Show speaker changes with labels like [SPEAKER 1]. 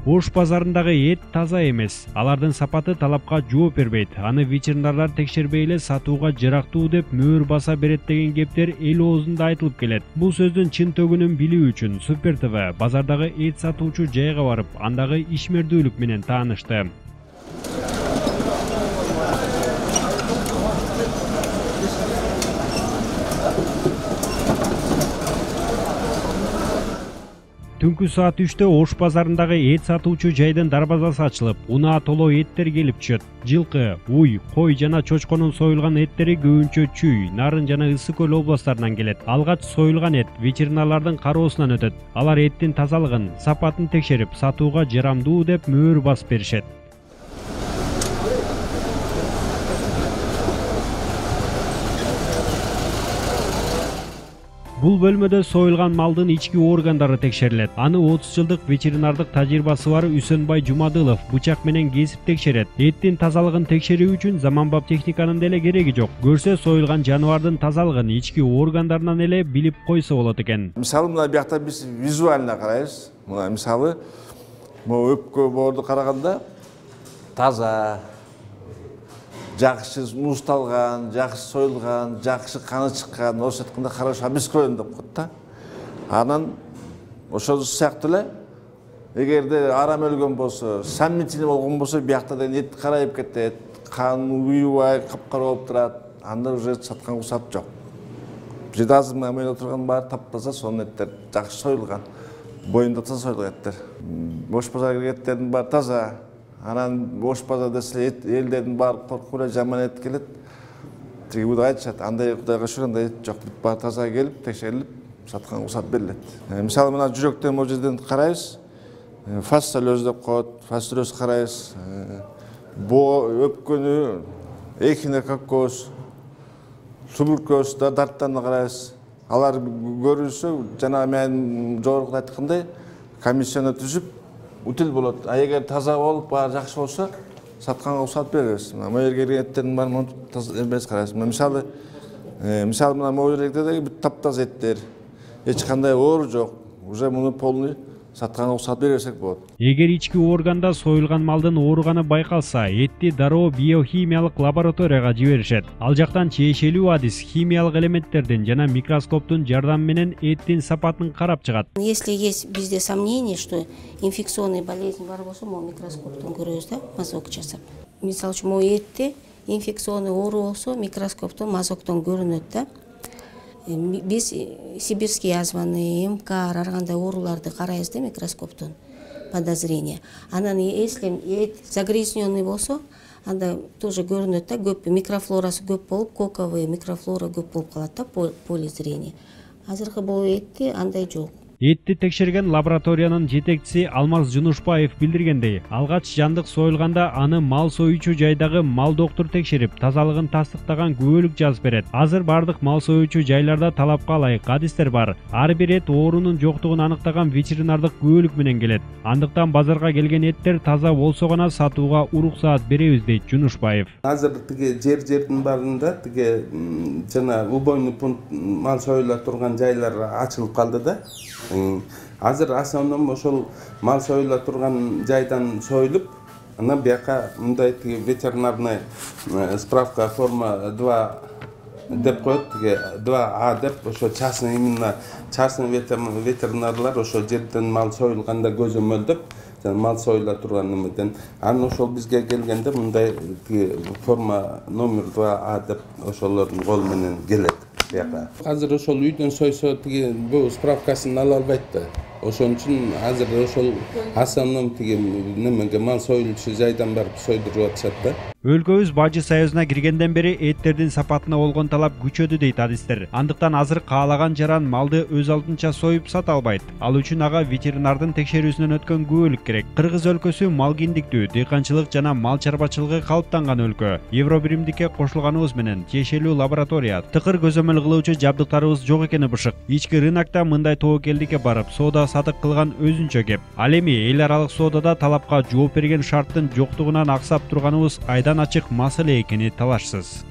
[SPEAKER 1] Ош базарындагы эт таза эмес. Алардын сапаты талапка жооп бербейт. Аны ветеринарлар текшербей эле сатууга жарактуу деп мөөр баса берет деген кептер эл оозунда айтылып келет. Бул сөздүн чын төгүнүн билүү үчүн Супер ТВ базардагы эт сатуучу жайга барып, андагы ишмердүүлүк менен таанышты. Түнкү саат 3-тө Ош базарындагы эт сатуучу жайдын дарбазасы ачылып, унаа толо эттер келип түшөт. Жылкы, уй, кой жана чочконун союлган эттери көбүнчө Чүй, Нарын жана Ысык Көл областтарынан келет. Алгач союлган эт ветеринарлардын кароосунан өтөт. Алар эттин тазалыгын, сапатын текшерип, сатууга жарамдуу деп мөөр басып беришет. Бул бөлмөдө союлган малдын ички органдары текшерилет. Аны 30 жылдык ветеринардык тажрыйбасы бар Үсөнбай Жумадылов бычак менен кесип текшерет. Эттин тазалыгын текшерүү үчүн заманбап техниканын деле кереги жок. Көрсө союлган жаныбардын тазалыгын ички органдарынан эле билип койсо болот экен.
[SPEAKER 2] Мисалы мына биякта биз визуально карайбыз. Мына мисалы өпкө боорду караганда таза, жакшы муздалган, жакшы союлган, жакшы каны чыккан, ошо айтканда хорошо обескровлен деп коет да. Анан ошол сыяктуу эле эгерде арам өлгөн болсо, саммитини болгон болсо, биякта да эт карайып кетет, кан уюбай капкара болуп турат. Анда уже саткан уруксат жок. Бул жерде азыр мен отурган баары таптаза сонун эттер, жакшы союлган, боюнда таза союлган эттер. Ош базарга кирген эттердин баары таза. Анан Ош базарда элдердин баары коркуп эле жаман эт келет. Тиги буга айтышат, андай Кудайга шүгүр андай эт жок. Баары таза келип, текшерилип, саткан уруксат берилет. Мисалы мына жүрөктөн могу жерден карайбыз. Фасциолез деп коет, фасциолез карайбыз. Өпкөнү, эхинококкоз, туберкулез дарттарына карайбыз. Алар көрүлсө, жана мен жогоруда айткандай, комиссияны түзүп утил болот. А эгер таза болуп, баары жакшы болсо, сатканга уруксат беребиз. Могу жерге кирген эттердин баарын таза эмес карайбыз. Мисалы мына могу жерде да таптаза эттер, эч кандай оору жок. Уже муну полный сатканга уруксат берсек болот.
[SPEAKER 1] Эгер ички органда союлган малдын ооруганы байкалса, этти дароо биохимиялык лабораторияга жиберишет. Ал жактан чейшелүү адис химиялык элементтердин жана микроскоптун жардамы менен эттин сапатын карап чыгат.
[SPEAKER 3] Если есть бизде сомнение, что инфекционный болезнь бар болсо, могу микроскоптон көрөбүз да, мазок жасап. Мисалы үчүн могу этти инфекционный оору болсо, микроскоптон, мазоктон көрүнөт да. Биз сибирский язваны, МК, ар кандай ооруларды карайбыз да микроскоптон, подозрение. Анан если эт загрязненный болсо, анда тоже көрүнөт да, көп микрофлорасы көп болуп, коковый микрофлора көп болуп калат да, поле зрения. Азыркы бул этти андай жок.
[SPEAKER 1] Этти текшерген лабораториянын жетекчиси Алмаз Жунушбаев билдиргендей, алгач жандык союлганда аны мал союучу жайдагы мал доктур текшерип, тазалыгын тастыктаган күбөлүк жазып берет. Азыр бардык мал союучу жайларда талапка ылайык адистер бар. Ар бир эт оорунун жоктугун аныктаган ветеринардык күбөлүк менен келет. Андыктан базарга келген эттер таза болсо гана сатууга уруксаат беребиз дейт Жунушбаев.
[SPEAKER 4] Азыр тиги жердин баарында тиги жана убойный пункт мал союла турган жайлар ачылып калды да. Азыр основном ошол мал союла турган жайдан союлуп, анан бияка мындай ветеринарный справка форма 2 деп коет, 2А деп, ошо частный именно частный ветеринарлар ошо жерден мал союлганда көзөмөлдөп, мал союла турган немеден, анан ошол бизге келгенде мындай форма номер 2А деп ошолордун кол менен келет. Азыр ошол үйдөн сойсо тиги бул справкасын ала албайт да. Ошон үчүн азыр ошол основном тиги немеге мал союлчу жайдан барып сойдуруп атышат да.
[SPEAKER 1] Өлкөбүз Бажы союзуна киргенден бери эттердин сапатына болгон талап күчөдү дейт адистер. Андыктан азыр каалаган жаран малды өз алдынча союп сата албайт. Ал үчүн ага ветеринардын текшерүүсүнөн өткөн күбөлүк керек. Кыргыз өлкөсү мал киндиктүү, дыйканчылык жана мал чарбачылыгы калыптанган өлкө. Евробиримдикке кошулганыбыз менен тиешелүү лаборатория, тыкыр көзөмөл кылуучу жабдыктарыбыз жок экени бышык. Ички рынокто мындай тобокелдикке барып соода сатык кылган өзүнчө кеп. Ал эми эл аралык соодада талапка жооп берген шарттын жоктугунан аксап турганыбыз айдан ачык маселе экени талашсыз.